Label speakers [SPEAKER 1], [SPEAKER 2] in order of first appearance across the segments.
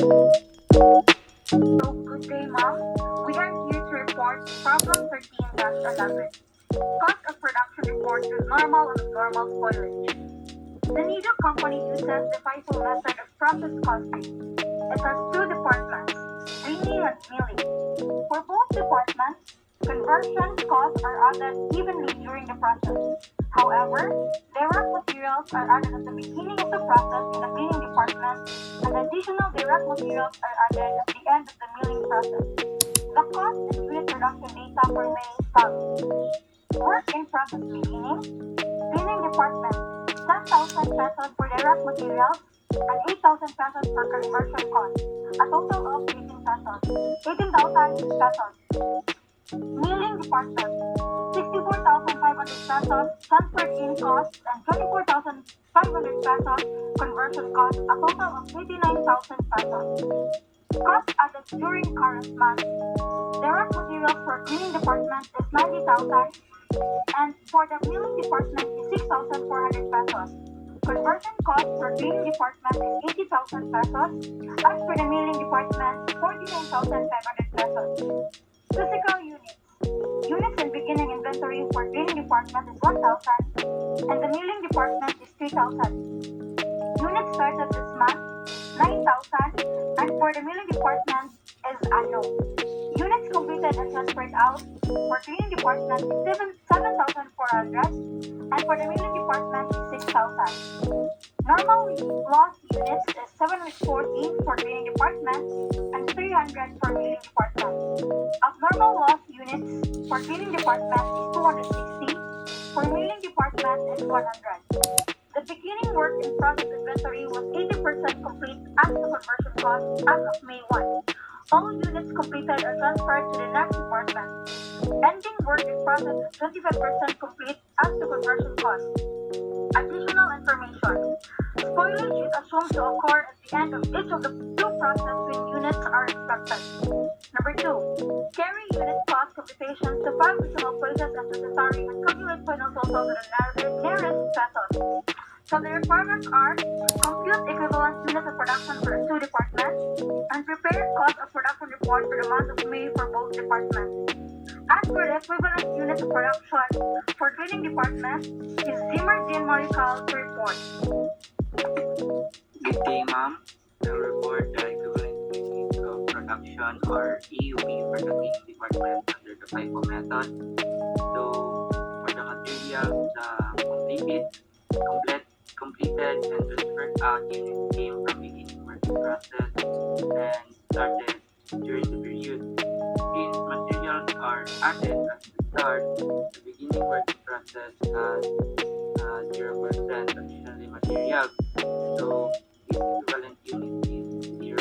[SPEAKER 1] So, good day, ma'am. We are here to report problem 13-11. Cost of production report with normal and abnormal spoilage. The Nido company uses the FIFO method of process costing. It has two departments, cleaning and milling. For both departments, conversion costs are added evenly during the process. However, direct materials are added at the beginning of the process in the cleaning department, and additional direct materials are added at the end of the milling process. The cost and unit production data for May is followed. Work in process beginning, cleaning department, 10,000 pesos for direct materials, and 8,000 pesos for conversion cost, a total of 18,000 pesos. Milling department, 64,500 pesos transferred in cost and 24,500 pesos conversion cost, a total of 89,000 pesos. Cost added during current month. Direct materials for cleaning department is 90,000 and for the milling department is 6,400 pesos. Conversion cost for cleaning department is 80,000 pesos. As for the milling department, 49,500 pesos. Physical units. Units in beginning inventory for cleaning department is 1,000 and the milling department is 3,000. Units started this month, 9,000 and for the milling department is unknown. Units completed and transferred out for cleaning department is 7,400 and for the milling department is 6,000. Normal loss units is 714 for cleaning department and 300 for milling department. Abnormal loss units for cleaning department is 260, for milling department is 100. The beginning work in process inventory was 80% complete as the conversion cost as of May 1. All units completed are transferred to the next department. Ending work in process is 25% complete as the conversion cost. Additional information. Spoilage is assumed to occur at the end of each of the two processes when units are inspected. Number 2. Carry unit cost computations to 5 decimal places as necessary and calculate final total to the nearest pesos. So the requirements are compute equivalent units of production for two departments and prepare cost of production report for the month of May for both departments. As for the equivalent units of production for cleaning department is Zimmer January to report.
[SPEAKER 2] Good day, ma'am. I will report the equivalent units of production or EUP for the cleaning department under the FIFO method. So, for the materials, completed and transferred out units came from beginning working process and started during the period. Since materials are added at the start, the beginning working process has 0% additional material. So, its equivalent unit is 0.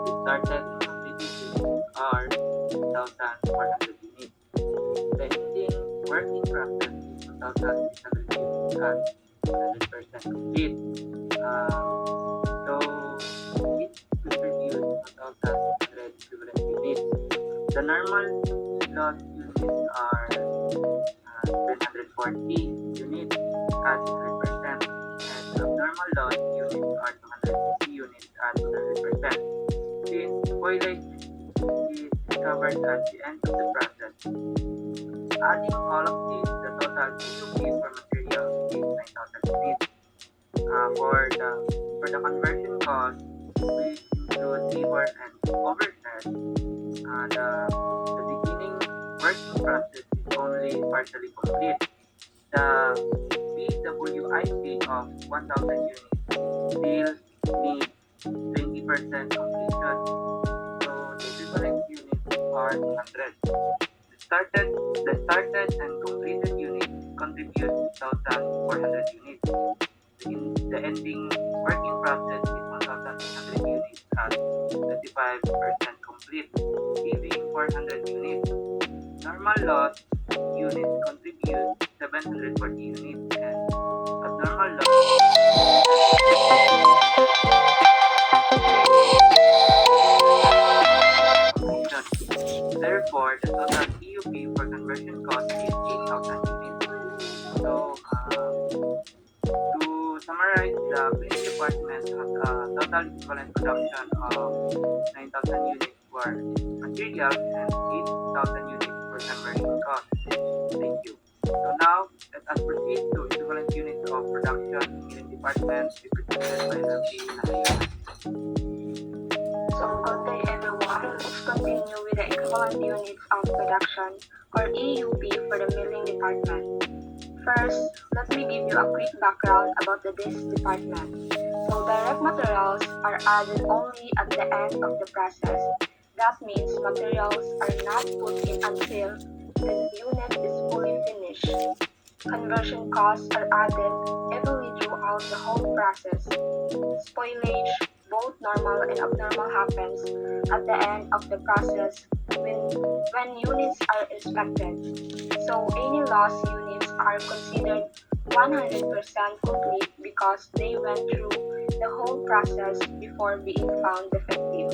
[SPEAKER 2] The started and completed units are 1,400 units. The ending working process is 2,600 units at 100% complete. So, it contributes 1,600 equivalent units. The normal loss units are 740 units at 100%, and the abnormal loss units are 260 units at 100%. Since spoilage is covered at the end of the process, adding all of these, the total EUP for materials is 9,000 units. For the conversion cost, which includes labor and overhead, the beginning working process is only partially complete. The BWIP of 1,000 units still needs 20% completion. So the equivalent units are 200. The started and completed units contribute 1,400 units. The ending working process is 1,600 units at 25% complete, giving 400 units. Normal loss units contribute 740 units and abnormal loss completion. Therefore, the total EUP for conversion cost is 8,000 units. So, to summarize the department has a total equivalent production of 9,000 units for materials and 8,000 units for conversion cost. Thank you. So now, let us proceed to equivalent units of production in milling department represented by the P9.
[SPEAKER 1] So good day everyone. Let's continue with the equivalent units of production or EUP for the milling department. First, let me give you a quick background about this department. So direct materials are added only at the end of the process. That means materials are not put in until the unit is fully finished. Conversion costs are added evenly throughout the whole process. Spoilage, both normal and abnormal, happens at the end of the process when units are inspected. So any lost units are considered 100% complete because they went through the whole process before being found defective.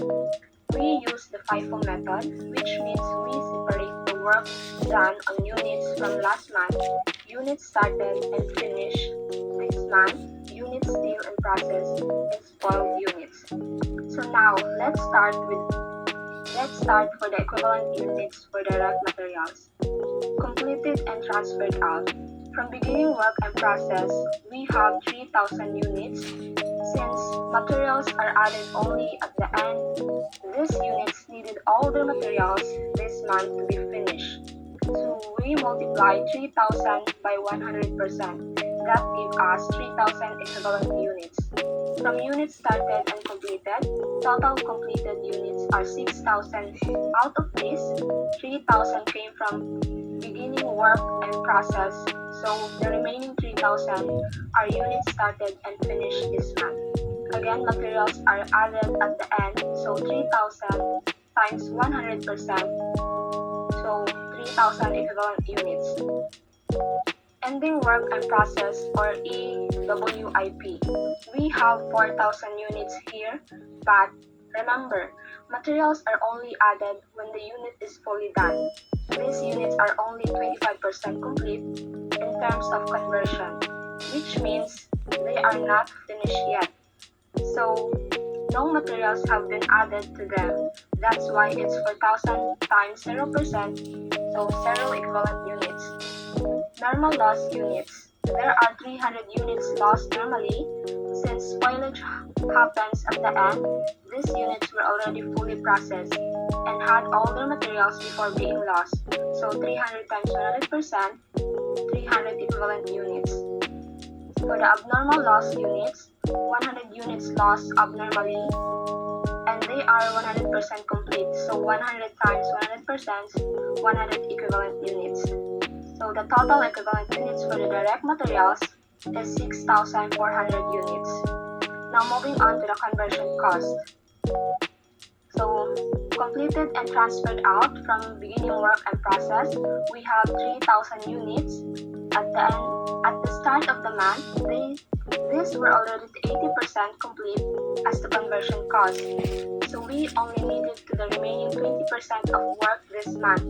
[SPEAKER 1] We use the FIFO method, which means we separate the work done on units from last month, units started and finished this month, units still in process, and spoiled units. So now let's start for the equivalent units for direct materials. Completed and transferred out. From beginning work and process, we have 3,000 units. Since materials are added only at the end, these units needed all the materials this month to be finished. So we multiply 3,000 by 100%. That gives us 3,000 equivalent units. From units started and completed, total completed units are 6,000. Out of this, 3,000 came from beginning work and process, so the remaining 3,000 are units started and finished this month. Again, materials are added at the end, so 3,000 times 100%, so 3,000 equivalent units. Ending work and process or EWIP. We have 4,000 units here, but remember, materials are only added when the unit is fully done. These units are only 25% complete in terms of conversion, which means they are not finished yet. So, no materials have been added to them. That's why it's 4,000 times 0%, so 0 equivalent units. Normal loss units. There are 300 units lost normally. Since spoilage happens at the end, these units were already fully processed and had all their materials before being lost. So 300 times 100%, 300 equivalent units. For the abnormal loss units, 100 units lost abnormally, and they are 100% complete. So 100 times 100%, 100 equivalent units. So the total equivalent units for the direct materials is 6,400 units. Now moving on to the conversion cost. So completed and transferred out from beginning work and process, we have 3,000 units. At the start of the month, these were already 80% complete as the conversion cost. So we only needed to the remaining 20% of work this month.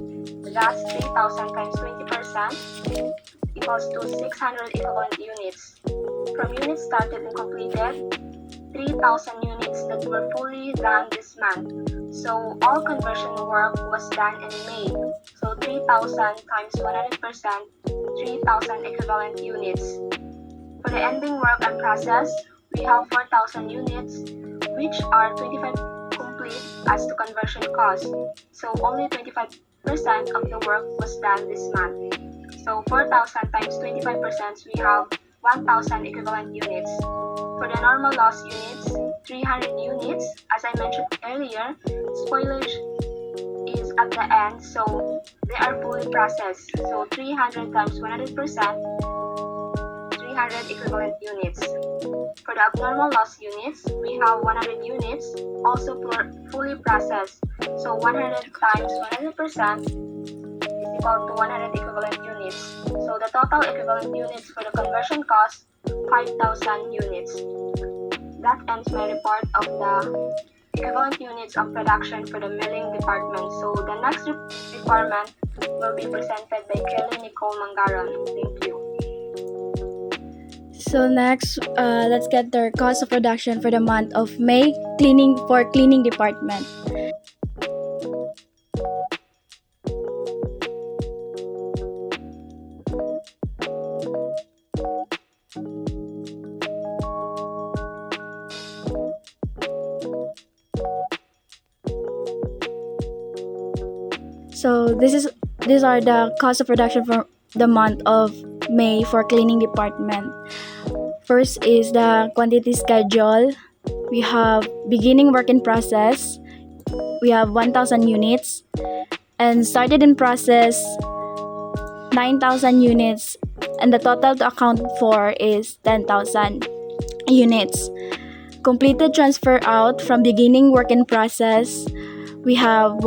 [SPEAKER 1] That's 3,000 times 20% equals to 600 equivalent units. From units started and completed, 3,000 units that were fully done this month. So all conversion work was done in May. So 3,000 times 100%, 3,000 equivalent units. For the ending work and process, we have 4,000 units, which are 25 complete as to conversion cost. So only 25% of the work was done this month. So 4,000 times 25%, we have 1,000 equivalent units. For the normal loss units, 300 units. As I mentioned earlier, spoilage is at the end, so they are fully processed. So 300 times 100%, 300 equivalent units. For the abnormal loss units, we have 100 units, also fully processed. So 100 times 100% is equal to 100 equivalent units. So the total equivalent units for the conversion cost, 5,000 units. That ends my report of the equivalent units of production for the milling department. So the next requirement will be presented by Kelly Nicole Mangaron. Thank you.
[SPEAKER 3] So next, let's get their cost of production for the month of May cleaning department. So these are the cost of production for the month of May for cleaning department. First is the quantity schedule. We have beginning work in process. We have 1,000 units, and started in process 9,000 units, and the total to account for is 10,000 units. Completed transfer out from beginning work in process, we have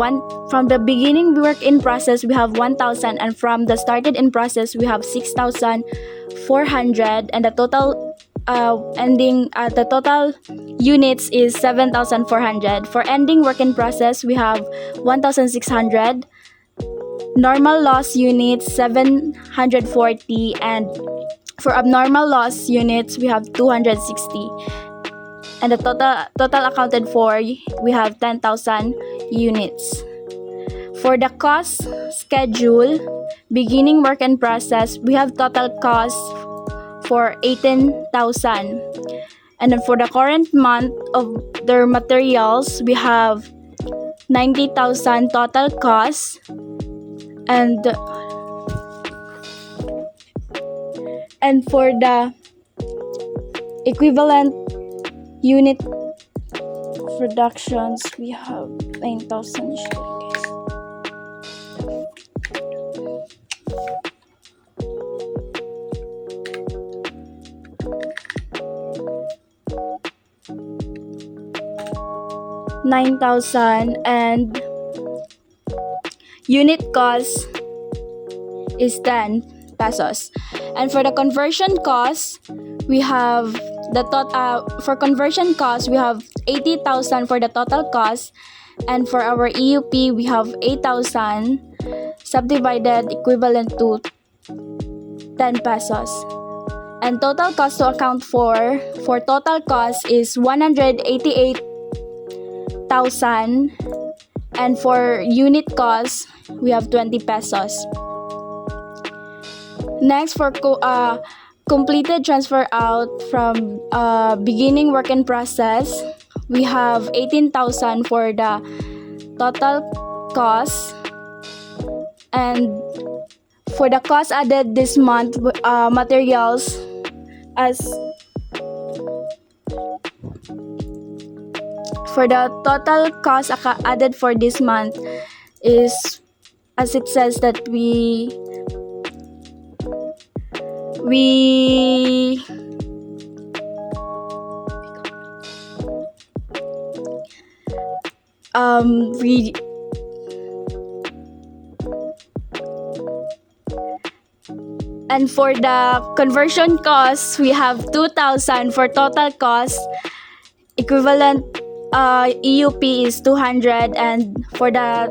[SPEAKER 3] from the beginning work in process we have 1,000, and from the started in process we have 6,400, and the total the total units is 7,400. For ending work in process we have 1,600, normal loss units 740, and for abnormal loss units we have 260, and the total accounted for we have 10,000 units. For the cost schedule, beginning work in process we have total cost for 18,000, and then for the current month of their materials we have 90,000 total cost, and for the equivalent unit productions we have 9,000 usually, guys. $9,000, and unit cost is 10 pesos. And for the conversion cost, we have for conversion cost we have 80,000 for the total cost, and for our EUP we have 8,000 subdivided equivalent to 10 pesos. And total cost to account for total cost is 188,000, and for unit cost we have 20 pesos. Next, for completed transfer out from beginning work in process, we have 18,000 for the total cost, and for the cost added this month materials as for the total cost added for this month is, as it says, that we and for the conversion cost we have 2,000 for total cost, equivalent EUP is 200, and for the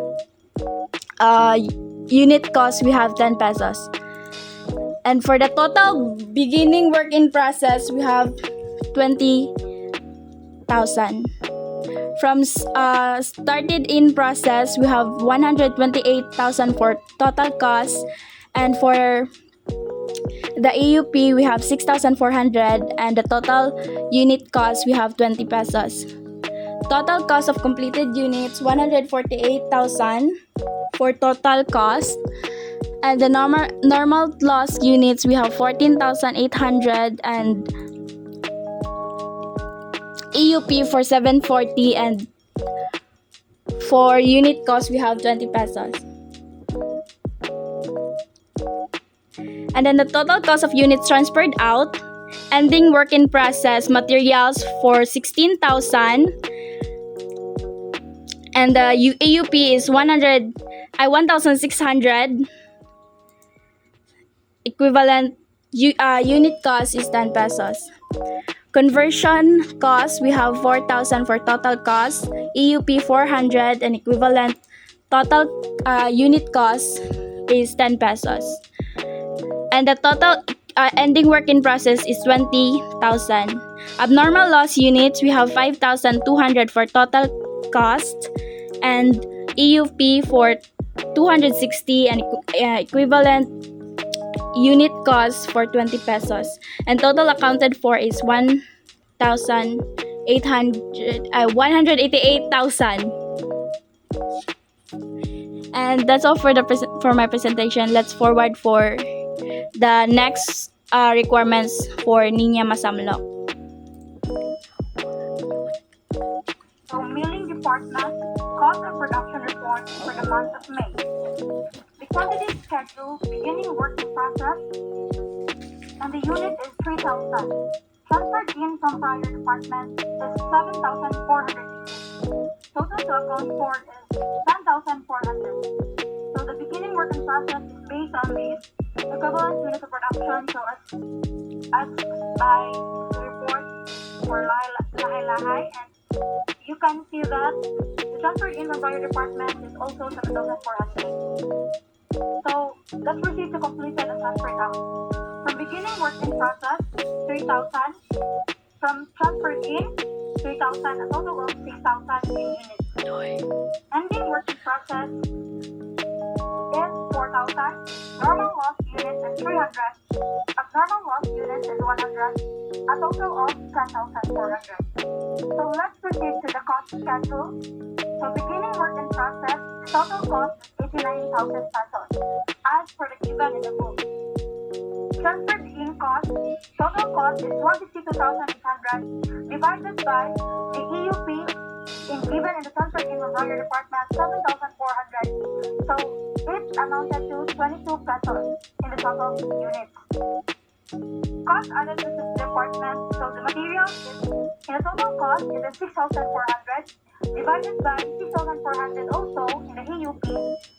[SPEAKER 3] unit cost we have 10 pesos. And for the total beginning work in process we have 20,000. From started in process we have 128,000 for total cost, and for the EUP we have 6,400, and the total unit cost we have 20 pesos. Total cost of completed units 148,000 for total cost, and the normal loss units we have 14,800, and EUP for 740, and for unit cost we have 20 pesos. And then the total cost of units transferred out, ending work in process materials for 16,000, and the EUP is 1,600, equivalent unit cost is 10 pesos. Conversion cost we have 4,000 for total cost, EUP 400, and equivalent total unit cost is 10 pesos. And the total ending work in process is 20,000. Abnormal loss units, we have 5,200 for total cost, and EUP for 260, and equivalent unit cost for 20 pesos. And total accounted for is 188,000. And that's all for for my presentation. Let's forward for the next requirements for Niña Masamlok.
[SPEAKER 1] So, milling department, cost of production report for the month of May. The quantity schedule, beginning working process, and the unit is 3,000. Transferred in from prior department is 7,400 units. Total to account for is 10,400. So the beginning working process is based on the equivalent units of production, so as by the report for Lahay-Lahay, and you can see that the transferred in from prior department is also 7,400. So let's proceed to complete and transferred out. From beginning working process, 3,000. From transferred in, 3,000, a total of 6,000 in units. Ending working process is 4,000. Normal loss unit is 300. Abnormal loss unit is 100. A total of 10,400. So let's proceed to the cost schedule. So beginning working process, total cost is 89,000 pesos as per the given in the book. Transferred in cost, total cost is 162,800 divided by the EUP given in the transferred in from prior department, 7,400. So it amounted to 22 pesos in the total units. Cost added to this department, so the material is in the total cost it is 6,400 divided by 6,400 also in the EUP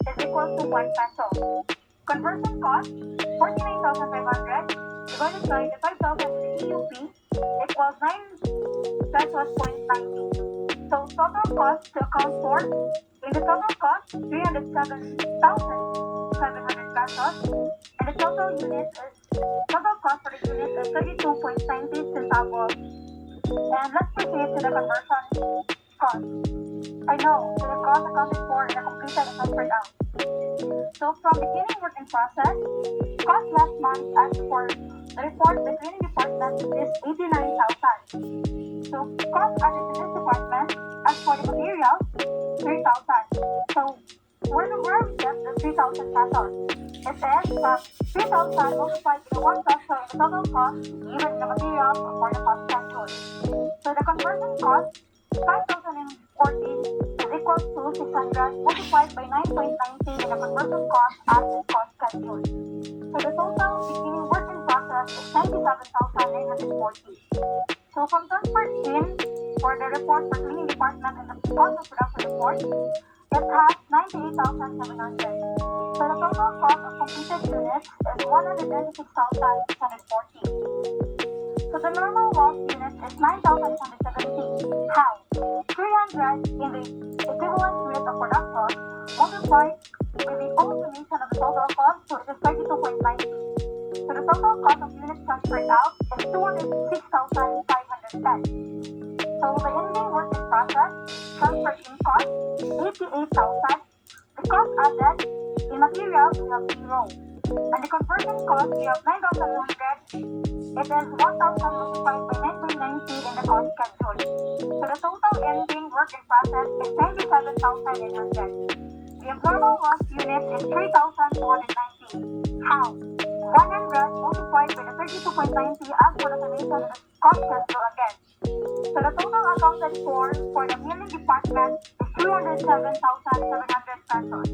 [SPEAKER 1] is equal to 1 peso. Conversion cost 49,500 divided by the 5,000 in the EUP equals 9 pesos point 90. So total cost to account for, in the total cost 307,700 pesos, and the total unit is total cost for the unit is 32.90 centavos. And let's proceed to the conversion cost. I know the cost accounted for in the completed and transferred out. So from beginning working process, cost last month as for the report the cleaning department is 89,000. So cost added to this department as for the materials 3,000. So where we get the 3,000 pesos? It is 3,000 multiplied by the 1 peso in the total cost given in the materials for the cost schedule. So the conversion cost 5,014 is equal to 600 multiplied by 9.90 in the conversion cost as the cost schedule. So the total beginning working process is 97,940. So from transferred in for the report for cleaning department and the cost of production report, it has 98,700. So the total cost of completed units is 196,640. So the normal loss unit is 9,170. How? 300 in the equivalent unit of production multiplied with the automation of the total cost, so it is 32.90. So the total cost of units transferred out is 206,510. So the ending working process, transferred in cost, 88,000. The cost added, in materials we have 0. And the conversion cost we have 9,100. It is 1,000 multiplied by 9.90 in the cost schedule. So the total ending working process is 97,800. The abnormal loss unit is 3,290. How? 100 multiplied by the 32.90 as for the summation of the cost schedule again. So the total accounted for the milling department is 207,700 pesos.